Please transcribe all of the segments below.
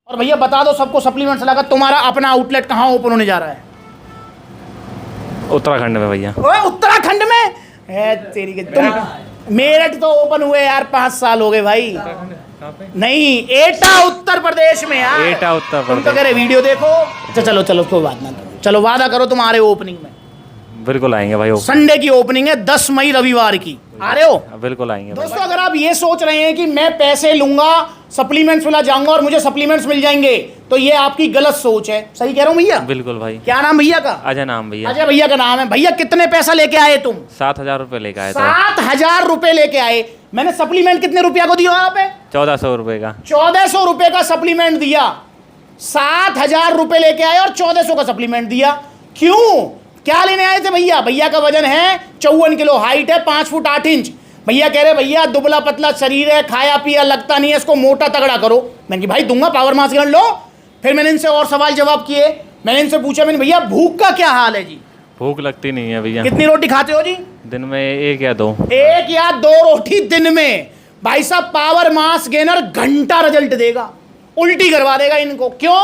और भैया बता दो सबको सप्लीमेंट्स लगा, तुम्हारा अपना आउटलेट कहाँ ओपन होने जा रहा है? उत्तराखंड में भैया। ओए उत्तराखंड में है तेरी के तुम। मेरठ तो ओपन हुए यार 5 साल हो गए भाई। नहीं, एटा उत्तर प्रदेश में यार। एटा उत्तर तुम तो प्रदेश। कह रहे वीडियो देखो। अच्छा चलो चलो कोई बात ना, चलो वादा करो तुम्हारे ओपनिंग में। बिल्कुल आएंगे भाई। संडे की ओपनिंग है 10 मई रविवार की, आ रहे हो? बिल्कुल आएंगे भाई। दोस्तों अगर आप ये सोच रहे हैं कि मैं पैसे लूंगा सप्लीमेंट्स वाला जाऊंगा और मुझे सप्लीमेंट्स मिल जाएंगे, तो ये आपकी गलत सोच है। सही कह रहा हूँ भैया? बिल्कुल भाई। क्या नाम भैया का? अजय नाम भैया। अजय भैया का नाम है। भैया कितने पैसा लेके आए तुम? 7,000 रुपये लेके आए थे। 7,000 रुपए लेके आए। मैंने सप्लीमेंट कितने रुपया को दिया वहां पे? 1400 रुपये का। 1400 रुपए का सप्लीमेंट दिया। 7,000 रुपए लेके आए और 1400 का सप्लीमेंट दिया। क्यों? क्या लेने आए थे भैया? भैया का वजन है 54 किलो, हाइट है 5 फुट 8 इंच। भैया कह रहे भैया दुबला पतला शरीर है, खाया पिया लगता नहीं है, इसको मोटा तगड़ा करो। मैंने कहा भाई दूंगा, पावर मास गेनर लो। फिर मैंने इनसे और सवाल जवाब किए। मैंने इनसे पूछा, मैंने भैया भूख का क्या हाल है जी? भूख लगती नहीं है भैया। कितनी रोटी खाते हो जी? दिन में 1 या 2। 1 या 2 रोटी दिन में। भाई साहब पावर मास गेनर घंटा रिजल्ट देगा, उल्टी करवा देगा इनको। क्यों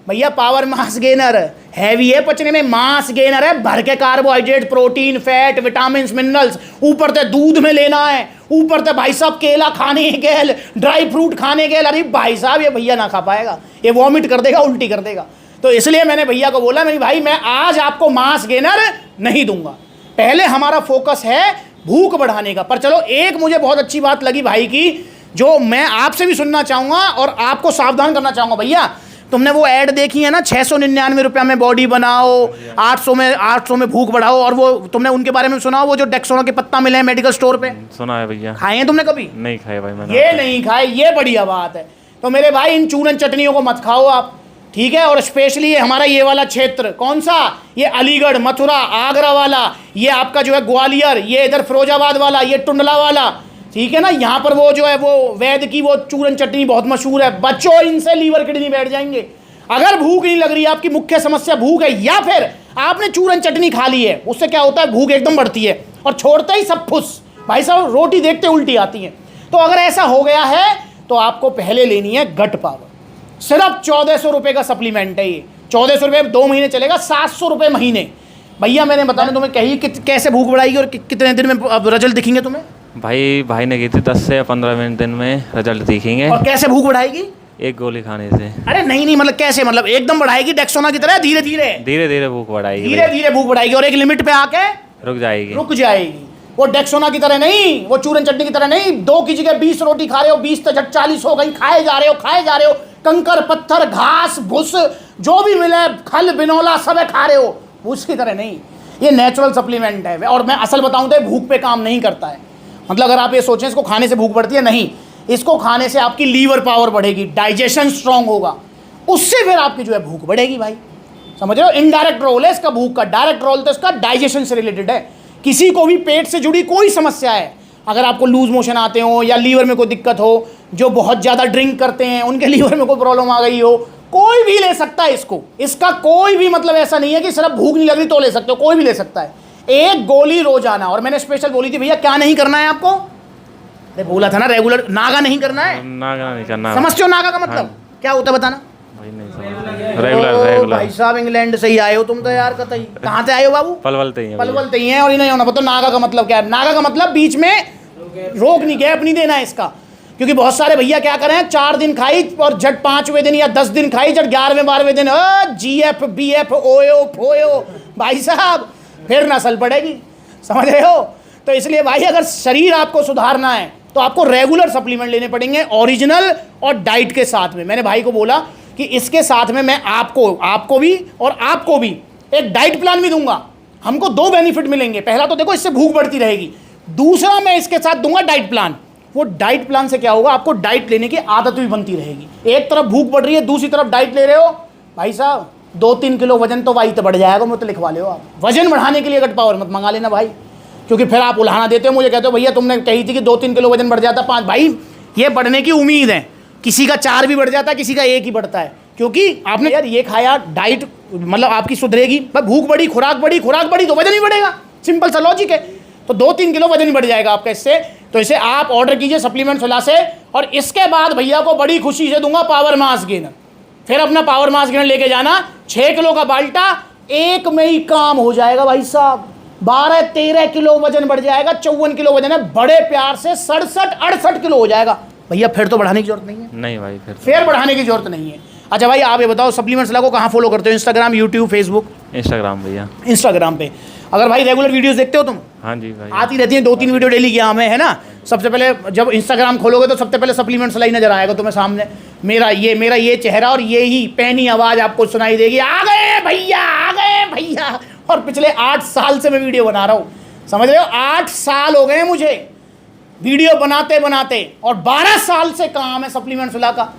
भैया? पावर मास गेनर हैवी है पचने में, मास गेनर है भर के carbohydrate, protein, fat, vitamin, minerals, ऊपर से दूध में लेना है, ऊपर से भाई साहब केला खाने के, ड्राई फ्रूट खाने के। अरे भाई साहब ये भैया ना खा पाएगा, ये वॉमिट कर देगा, उल्टी कर देगा। तो इसलिए मैंने भैया को बोला, मेरी भाई मैं आज आपको मास गेनर नहीं दूंगा, पहले हमारा फोकस है भूख बढ़ाने का। पर चलो एक मुझे बहुत अच्छी बात लगी भाई की, जो मैं आपसे भी सुनना चाहूंगा और आपको सावधान करना चाहूंगा। भैया तुमने वो ऐड देखी है ना, 699 रुपया में बॉडी बनाओ, 800 में भूख बढ़ाओ, और वो तुमने उनके बारे में सुना, वो जो डेक्सोना के पत्ता मिले हैं मेडिकल स्टोर पे? सुना है भैया। खाए हैं तुमने कभी? नहीं खाए भाई मैंने। ये नहीं खाए, ये बढ़िया बात है। तो मेरे भाई इन चूरन चटनियों को मत खाओ आप, ठीक है? और स्पेशली ये हमारा ये वाला क्षेत्र, कौन सा? ये अलीगढ़, मथुरा, आगरा वाला, ये आपका जो है ग्वालियर, ये इधर फिरोजाबाद वाला, ये टुंडला वाला, ठीक है ना? यहाँ पर वो जो है वो वैद की वो चूरन चटनी बहुत मशहूर है। बच्चों इनसे लीवर किडनी बैठ जाएंगे। अगर भूख नहीं लग रही है, आपकी मुख्य समस्या भूख है, या फिर आपने चूरन चटनी खा ली है, उससे क्या होता है भूख एकदम बढ़ती है और छोड़ते ही सब फुस, भाई साहब रोटी देखते उल्टी आती है। तो अगर ऐसा हो गया है तो आपको पहले लेनी है गट पावर। सिर्फ 1400 रुपये का सप्लीमेंट है ये। 1400 रुपये 2 महीने चलेगा, 700 रुपये महीने। भैया मैंने बताने तुम्हें कही कि कैसे भूख बढ़ाएगी और कितने दिन में अब रिजल्ट दिखेंगे तुम्हें? भाई ने की थी 10 से 15 दिन में रिजल्ट दिखेंगे। और कैसे भूख बढ़ाएगी? 1 गोली खाने से। अरे नहीं मतलब कैसे? मतलब एकदम बढ़ाएगी डेक्सोना की तरह? धीरे धीरे धीरे धीरे भूख बढ़ाएगी। धीरे धीरे भूख बढ़ाएगी और एक लिमिट पे आके रुक जाएगी। वो डेक्सोना की तरह नहीं, वो चूरन चटनी की तरह नहीं। 2 की जगह 20 रोटी खा रहे हो, 20 तो 40 हो गई, खाए जा रहे हो। कंकर पत्थर घास भूस जो भी मिले, खल बिनौला सब खा रहे हो, उसकी तरह नहीं। ये नेचुरल सप्लीमेंट है। और मैं असल बताऊं तो भूख पे काम नहीं करता है। मतलब अगर आप ये सोचें इसको खाने से भूख बढ़ती है, नहीं, इसको खाने से आपकी लीवर पावर बढ़ेगी, डाइजेशन स्ट्रांग होगा, उससे फिर आपकी जो है भूख बढ़ेगी भाई। समझ रहे हो? इनडायरेक्ट रोल है इसका भूख का, डायरेक्ट रोल तो इसका डाइजेशन से रिलेटेड है। किसी को भी पेट से जुड़ी कोई समस्या है, अगर आपको लूज मोशन आते हो या लीवर में कोई दिक्कत हो, जो बहुत ज़्यादा ड्रिंक करते हैं उनके लीवर में कोई प्रॉब्लम आ गई हो, कोई भी ले सकता है इसको। इसका कोई भी मतलब ऐसा नहीं है कि सिर्फ भूख नहीं लग रही तो ले सकते हो, कोई भी ले सकता है। 1 गोली रोजाना। और मैंने स्पेशल बोली थी भैया क्या नहीं करना है आपको? अरे बोला था ना रेगुलर नागा नहीं करना है। नागा नहीं करना। समझते हो नागा का मतलब क्या होता है बताना? रेगुलर। भाई साहब इंग्लैंड से ही आए हो तुम तो यार। कतई कहाँ से आए हो बाबू? पलवल ही है। और इन्हें होना पता नागा का मतलब क्या है? नागा का मतलब बीच में रोक नहीं, गैप नहीं देना है इसका। क्योंकि बहुत सारे भैया क्या करें, 4 दिन खाई और झट 5वें दिन या 10 दिन खाई, झट 11वें 12वें दिन GF BF ओयो फोयो, भाई साहब फिर नस्ल पड़ेगी। समझ रहे हो? तो इसलिए भाई अगर शरीर आपको सुधारना है तो आपको रेगुलर सप्लीमेंट लेने पड़ेंगे, ओरिजिनल और डाइट के साथ में। मैंने भाई को बोला कि इसके साथ में मैं आपको भी और आपको भी एक डाइट प्लान भी दूंगा। हमको 2 बेनिफिट मिलेंगे। पहला तो देखो इससे भूख बढ़ती रहेगी, दूसरा मैं इसके साथ दूंगा डाइट प्लान। वो डाइट प्लान से क्या होगा, आपको डाइट लेने की आदत भी बनती रहेगी। एक तरफ भूख बढ़ रही है, दूसरी तरफ डाइट ले रहे हो, भाई साहब 2-3 किलो वजन तो भाई तो बढ़ जाएगा। मुझे तो लिखवा लो आप। वजन बढ़ाने के लिए गट पावर मत मंगा लेना भाई, क्योंकि फिर आप उल्हाना देते हो, मुझे कहते हो भैया तुमने कही थी कि 2-3 किलो वजन बढ़ जाता, 5। भाई ये बढ़ने की उम्मीद है, किसी का 4 भी बढ़ जाता है, किसी का 1 ही बढ़ता है, क्योंकि आपने यार ये खाया, डाइट मतलब आपकी सुधरेगी। भूख बढ़ी, खुराक बढ़ी तो वजन ही बढ़ेगा। सिंपल सा लॉजिक है। तो 2-3 किलो वजन बढ़ जाएगा आपका इससे। तो इसे आप ऑर्डर कीजिए सप्लीमेंट वाला से, और इसके बाद भैया को बड़ी खुशी से दूंगा पावर मास गेनर। फिर अपना पावर मास गेनर लेके जाना, 6 किलो का बाल्टा, 1 में ही काम हो जाएगा भाई साहब। 12-13 किलो वजन बढ़ जाएगा, 54 किलो वजन है, बड़े प्यार से 67-68 किलो हो जाएगा भैया। फिर तो बढ़ाने की जरूरत नहीं है, नहीं भाई फिर बढ़ाने की जरूरत नहीं है। अच्छा भाई आप ये बताओ, सप्लीमेंट्स ला को कहाँ फॉलो करते हो? Instagram, YouTube, Facebook? इंस्टाग्राम भैया। इंस्टाग्राम पे। अगर भाई रेगुलर वीडियोस देखते हो तुम? हाँ जी भाई, आती रहती है 2-3 वीडियो डेली की हमें, है ना। सबसे पहले जब इंस्टाग्राम खोलोगे तो सबसे पहले सप्लीमेंट्स लाई नजर आएगा तुम्हें सामने, मेरा ये चेहरा और ये ही पैनी आवाज़ आपको सुनाई देगी, आ गए भैया, आ गए भैया। और पिछले 8 साल से मैं वीडियो बना रहा हूँ, समझ रहे हो? 8 साल हो गए मुझे वीडियो बनाते बनाते, और 12 साल से काम है सप्लीमेंट्स ला का।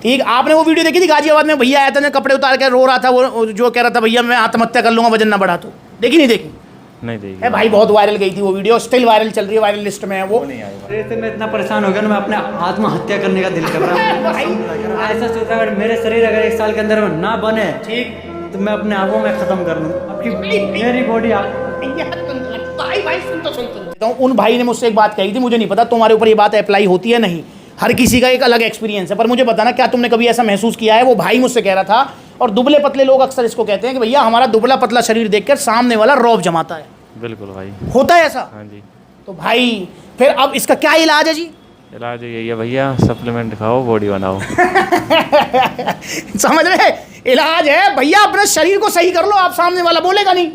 ठीक, आपने वो वीडियो देखी थी गाजियाबाद में भैया आया था, कपड़े उतार के रो रहा था, वो जो कह रहा था भैया मैं आत्महत्या कर लूंगा वजन ना बढ़ा तो? देखी नहीं देखी? नहीं देखी है भाई, बहुत वायरल गई थी वो वीडियो, स्टिल वायरल चल रही है, वायरल लिस्ट में है वो। मैं इतना परेशान हो गया ना, मैं अपने आत्महत्या करने का दिल कर रहा हूँ। ऐसा सोच रहा हूँ मेरे शरीर अगर 1 साल के अंदर में ना बने, ठीक, तो मैं अपने आप को मैं खत्म कर लूँ। आपकी मेरी बॉडी तो उन भाई ने मुझसे एक बात कही थी, मुझे नहीं पता तुम्हारे ऊपर ये बात अप्लाई होती है नहीं, हर किसी का एक अलग एक्सपीरियंस है, पर मुझे बताना क्या तुमने कभी ऐसा महसूस किया है? वो भाई मुझसे कह रहा था, और दुबले पतले लोग अक्सर इसको कहते हैं कि भैया हमारा दुबला पतला शरीर देखकर सामने वाला रौब जमाता है। बिल्कुल भाई, होता है ऐसा? हाँ जी। तो भाई फिर अब इसका क्या इलाज है जी? इलाज यही है भैया, सप्लीमेंट खाओ, बॉडी बनाओ। समझ रहे? इलाज है भैया, अपने शरीर को सही कर लो, आप सामने वाला बोलेगा नहीं।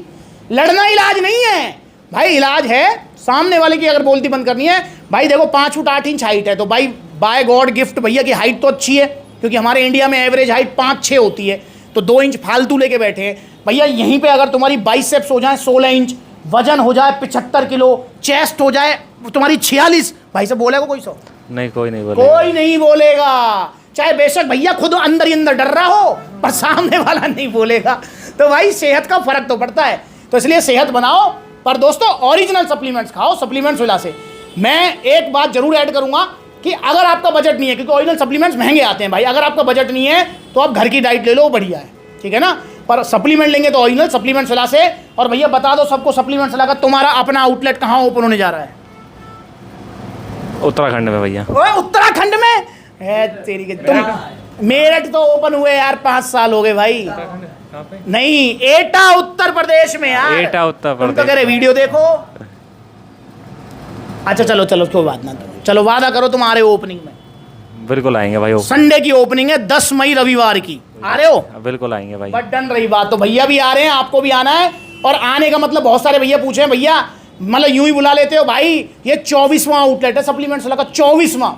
लड़ना इलाज नहीं है भाई, इलाज है सामने वाले की अगर बोलती बंद करनी है। भाई देखो 5 फुट 8 इंच हाइट है, तो भाई बाय गॉड गिफ्ट भैया की हाइट तो अच्छी है, क्योंकि हमारे इंडिया में एवरेज हाइट 5-6 होती है, तो 2 इंच फालतू लेके बैठे हैं भैया। यहीं पे अगर तुम्हारी बाइसेप्स हो जाए 16 इंच, वजन हो जाए 75 किलो, चेस्ट हो जाए तुम्हारी 46, भाई साहब बोलेगा कोई? सो नहीं, कोई नहीं बोलेगा, कोई नहीं बोलेगा। चाहे बेशक भैया खुद अंदर ही अंदर डर रहा हो, पर सामने वाला नहीं बोलेगा। तो भाई सेहत का फर्क तो पड़ता है, तो इसलिए सेहत बनाओ, पर दोस्तों ओरिजिनल सप्लीमेंट्स खाओ, सप्लीमेंट्स विला से। मैं एक बात जरूर ऐड करूंगा कि अगर आपका बजट नहीं है, क्योंकि ओरिजिनल सप्लीमेंट्स महंगे आते हैं भाई, अगर आपका बजट नहीं है तो आप घर की डाइट ले लो, बढ़िया है, ठीक है ना। पर सप्लीमेंट लेंगे तो ओरिजिनल सप्लीमेंट्स विला से। और भैया बता दो सबको, सप्लीमेंट्स विला का तुम्हारा अपना आउटलेट कहाँ ओपन होने जा रहा है? उत्तराखंड में भैया। ओए उत्तराखंड में है तेरी के, तुम मेरठ तो ओपन हुए यार 5 साल हो गए भाई। नहीं, एटा उत्तर प्रदेश में यार, एटा उत्तर तुम तो प्रदेश। कह रहे वीडियो देखो। अच्छा चलो चलो कोई बात ना, चलो वादा करो तुम आ रहे हो ओपनिंग में। बिल्कुल आएंगे भाई, संडे की ओपनिंग है, 10 मई रविवार की, आ रहे हो? बिल्कुल आएंगे भाई। बट डन रही बात, तो भैया भी आ रहे हैं, आपको भी आना है। और आने का मतलब बहुत सारे भैया पूछे हैं, भैया मतलब यूं ही बुला लेते हो भाई, ये 24वां आउटलेट है सप्लीमेंट्स का, 24वां।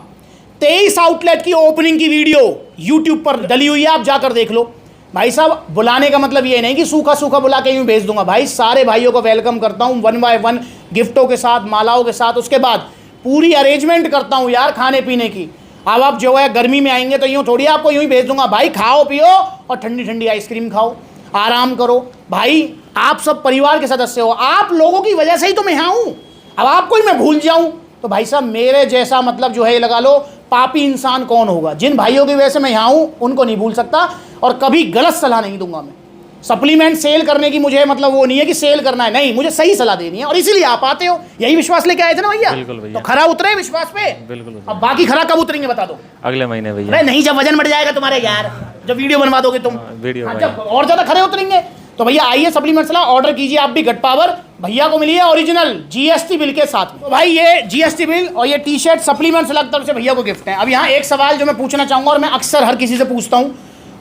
23 आउटलेट की ओपनिंग की वीडियो यूट्यूब पर डली हुई है, आप जाकर देख लो भाई साहब। बुलाने का मतलब ये नहीं कि सूखा सूखा बुला के यूं भेज दूंगा भाई, सारे भाइयों को वेलकम करता हूं 1 बाय 1 गिफ्टों के साथ, मालाओं के साथ। उसके बाद पूरी अरेंजमेंट करता हूं यार खाने पीने की। अब आप जो है गर्मी में आएंगे तो यूं थोड़ी आपको यूं ही भेज दूंगा भाई, खाओ पियो और ठंडी ठंडी आइसक्रीम खाओ, आराम करो भाई। आप सब परिवार के सदस्य हो, आप लोगों की वजह से ही तो मैं यहाँ हूँ। अब आपको ही मैं भूल जाऊँ तो भाई साहब मेरे जैसा मतलब जो है ये लगा लो पापी इंसान कौन होगा। जिन भाइयों की वजह से मैं यहाँ हूँ उनको नहीं भूल सकता, और कभी गलत सलाह नहीं दूंगा मैं। सप्लीमेंट सेल करने की मुझे मतलब वो नहीं है कि सेल करना है, नहीं, मुझे सही सलाह देनी है, और इसीलिए आप आते हो। यही विश्वास लेके आए थे ना भैया? बिल्कुल भैया। तो खरा उतरे विश्वास पे? बिल्कुल। अब बाकी खरा कब उतरेंगे बता दो? अगले महीने भैया। अरे नहीं, जब वजन बढ़ जाएगा तुम्हारे यार, जब वीडियो बनवा दोगे तुम, वीडियो जब और ज्यादा खरे उतरेंगे। तो भैया आइए सप्लीमेंट्स ला, ऑर्डर कीजिए आप भी गट पावर, भैया को मिलिए ओरिजिनल जीएसटी बिल के साथ। तो भाई ये जीएसटी बिल और ये टी शर्ट सप्लीमेंट्स ला तरफ से भैया को गिफ्ट है। अब यहाँ एक सवाल जो मैं पूछना चाहूँगा, और मैं अक्सर हर किसी से पूछता हूँ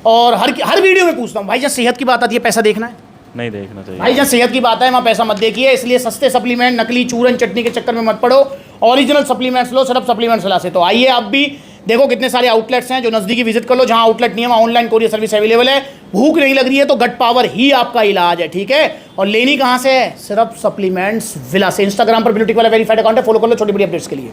और हर वीडियो में पूछता हूँ, भाई जब सेहत की बात आती है पैसा देखना है? नहीं देखना चाहिए भाई जब सेहत की बात है वहाँ पैसा मत देखिए। इसलिए सस्ते सप्लीमेंट, नकली चूरन चटनी के चक्कर में मत पड़ो, ओरिजिनल सप्लीमेंट्स लो, सिर्फ सप्लीमेंट्स ला से। तो आइए आप भी देखो कितने सारे आउटलेट्स हैं, जो नज़दीकी विजिट कर लो। जहाँ आउटलेट नहीं है वहाँ ऑनलाइन कोरियर सर्विस अवेलेबल है। भूख नहीं लग रही है तो गट पावर ही आपका इलाज है, ठीक है। और लेनी कहाँ से है? सिर्फ सप्लीमेंट्स विला से। इंस्टाग्राम पर ब्यूटी वाला वेरीफाइड अकाउंट है, फॉलो कर लो छोटी बड़ी अपडेट्स के लिए।